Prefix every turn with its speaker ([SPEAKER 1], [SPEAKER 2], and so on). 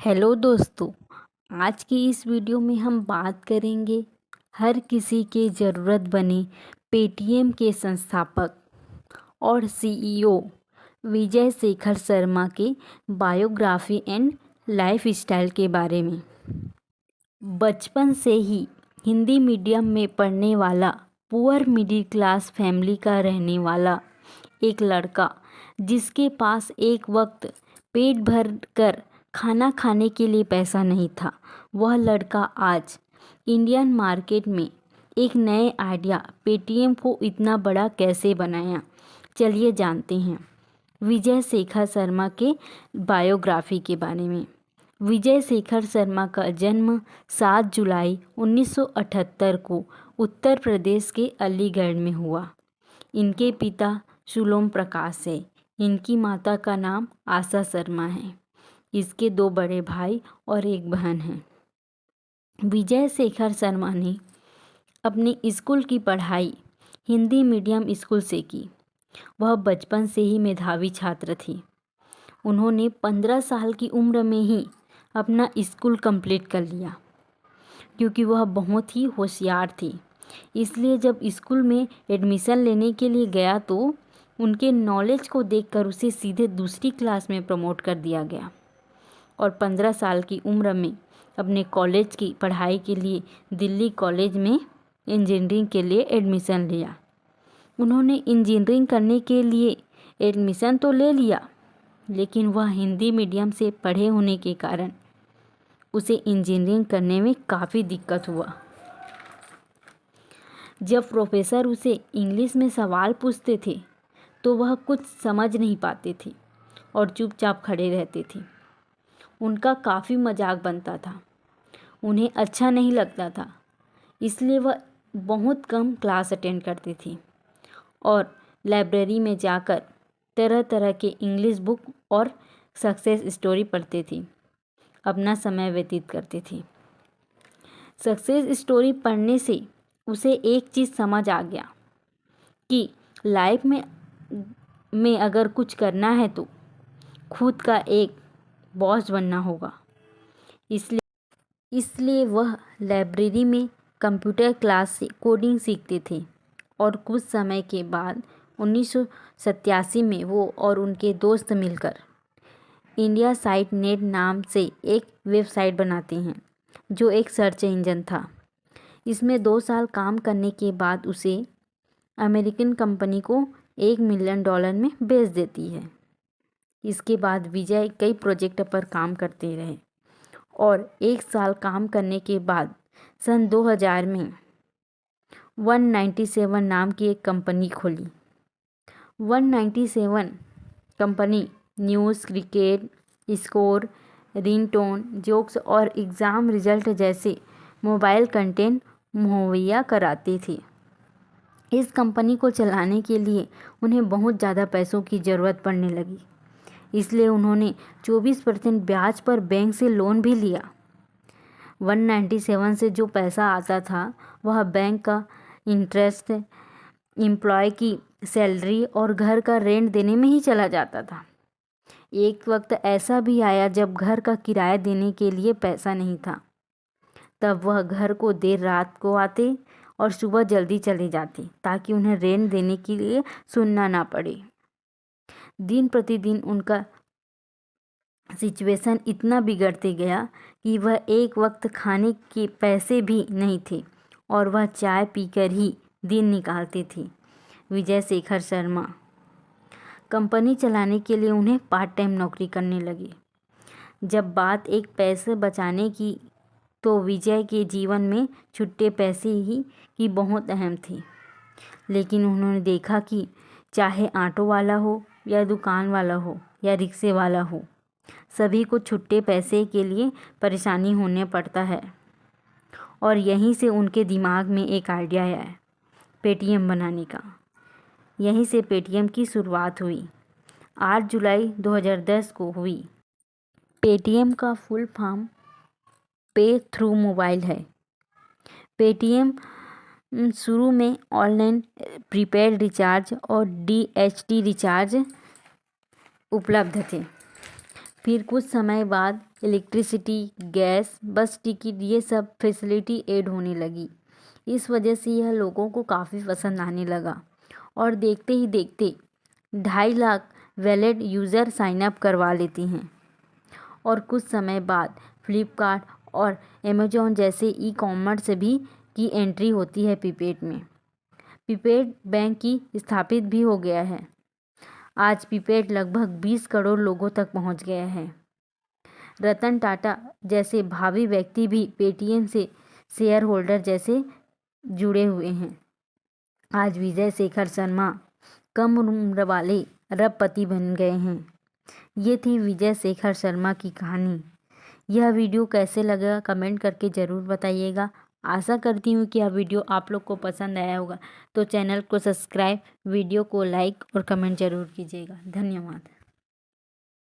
[SPEAKER 1] Hello दोस्तों। आज की इस वीडियो में हम बात करेंगे हर किसी के ज़रूरत बने पेटीएम के संस्थापक और सीईओ विजय शेखर शर्मा के बायोग्राफी एंड लाइफस्टाइल के बारे में। बचपन से ही हिंदी मीडियम में पढ़ने वाला, पुअर मिडिल क्लास फैमिली का रहने वाला एक लड़का, जिसके पास एक वक्त पेट भर कर खाना खाने के लिए पैसा नहीं था, वह लड़का आज इंडियन मार्केट में एक नए आइडिया पेटीएम को इतना बड़ा कैसे बनाया। चलिए जानते हैं विजय शेखर शर्मा के बायोग्राफी के बारे में। विजय शेखर शर्मा का जन्म 7 जुलाई 1978 को उत्तर प्रदेश के अलीगढ़ में हुआ। इनके पिता शुलोम प्रकाश है। इनकी माता का नाम आशा शर्मा है। इसके 2 बड़े भाई और एक बहन है। विजय शेखर शर्मा ने अपने स्कूल की पढ़ाई हिंदी मीडियम स्कूल से की। वह बचपन से ही मेधावी छात्र थी। उन्होंने 15 साल की उम्र में ही अपना स्कूल कंप्लीट कर लिया, क्योंकि वह बहुत ही होशियार थी। इसलिए जब स्कूल में एडमिशन लेने के लिए गया तो उनके नॉलेज को देखकर उसे सीधे दूसरी क्लास में प्रमोट कर दिया गया और 15 साल की उम्र में अपने कॉलेज की पढ़ाई के लिए दिल्ली कॉलेज में इंजीनियरिंग के लिए एडमिशन लिया। उन्होंने इंजीनियरिंग करने के लिए एडमिशन तो ले लिया, लेकिन वह हिंदी मीडियम से पढ़े होने के कारण उसे इंजीनियरिंग करने में काफ़ी दिक्कत हुआ। जब प्रोफेसर उसे इंग्लिश में सवाल पूछते थे तो वह कुछ समझ नहीं पाते थे और चुपचाप खड़े रहते थे। उनका काफ़ी मजाक बनता था। उन्हें अच्छा नहीं लगता था, इसलिए वह बहुत कम क्लास अटेंड करती थी और लाइब्रेरी में जाकर तरह तरह के इंग्लिश बुक और सक्सेस स्टोरी पढ़ती थी, अपना समय व्यतीत करती थी। सक्सेस स्टोरी पढ़ने से उसे एक चीज़ समझ आ गया कि लाइफ में अगर कुछ करना है तो खुद का एक बॉस बनना होगा। इसलिए वह लाइब्रेरी में कंप्यूटर क्लास से कोडिंग सीखते थे और कुछ समय के बाद 1987 में वो और उनके दोस्त मिलकर इंडिया साइट नेट नाम से एक वेबसाइट बनाते हैं, जो एक सर्च इंजन था। इसमें 2 साल काम करने के बाद उसे अमेरिकन कंपनी को $1 मिलियन में बेच देती है। इसके बाद विजय कई प्रोजेक्ट पर काम करते रहे और 1 साल काम करने के बाद सन 2000 में 197 नाम की एक कंपनी खोली। 197 company news, cricket score, ringtone, jokes और एग्ज़ाम रिजल्ट जैसे मोबाइल कंटेंट मुहैया कराती थी। इस कंपनी को चलाने के लिए उन्हें बहुत ज़्यादा पैसों की ज़रूरत पड़ने लगी, इसलिए उन्होंने 24% ब्याज पर बैंक से लोन भी लिया। 197 से जो पैसा आता था वह बैंक का इंटरेस्ट, एम्प्लॉय की सैलरी और घर का रेंट देने में ही चला जाता था। एक वक्त ऐसा भी आया जब घर का किराया देने के लिए पैसा नहीं था। तब वह घर को देर रात को आते और सुबह जल्दी चले जाते, ताकि उन्हें रेंट देने के लिए सुनना ना पड़े। दिन प्रतिदिन उनका सिचुएशन इतना बिगड़ते गया कि वह एक वक्त खाने के पैसे भी नहीं थे और वह चाय पीकर ही दिन निकालते थे। विजय शेखर शर्मा कंपनी चलाने के लिए उन्हें पार्ट टाइम नौकरी करने लगी। जब बात एक पैसे बचाने की, तो विजय के जीवन में छुट्टे पैसे ही की बहुत अहम थी। लेकिन उन्होंने देखा कि चाहे ऑटो वाला हो या दुकान वाला हो या रिक्शे वाला हो, सभी को छुट्टे पैसे के लिए परेशानी होने पड़ता है। और यहीं से उनके दिमाग में एक आइडिया आया पेटीएम बनाने का। यहीं से पेटीएम की शुरुआत हुई। 8 जुलाई 2010 को हुई। पेटीएम का फुल फॉर्म पे थ्रू मोबाइल है। पेटीएम शुरू में ऑनलाइन प्रीपेड रिचार्ज और DHT रिचार्ज उपलब्ध थे। फिर कुछ समय बाद इलेक्ट्रिसिटी, गैस, बस टिकट ये सब फैसिलिटी ऐड होने लगी। इस वजह से यह लोगों को काफ़ी पसंद आने लगा और देखते ही देखते 2.5 lakh valid user sign up करवा लेते हैं। और कुछ समय बाद फ्लिपकार्ट और अमेज़ॉन जैसे ई कॉमर्स भी की एंट्री होती है प्रीपेड में। प्रीपेड बैंक की स्थापित भी हो गया है। आज प्रीपेड लगभग 20 करोड़ लोगों तक पहुंच गया है। रतन टाटा जैसे भावी व्यक्ति भी पेटीएम से शेयर होल्डर जैसे जुड़े हुए हैं। आज विजय शेखर शर्मा कम उम्र वाले अरबपति बन गए हैं। ये थी विजय शेखर शर्मा की कहानी। यह वीडियो कैसे लगा कमेंट करके ज़रूर बताइएगा। आशा करती हूँ कि यह वीडियो आप लोग को पसंद आया होगा, तो चैनल को सब्सक्राइब, वीडियो को लाइक और कमेंट ज़रूर कीजिएगा। धन्यवाद।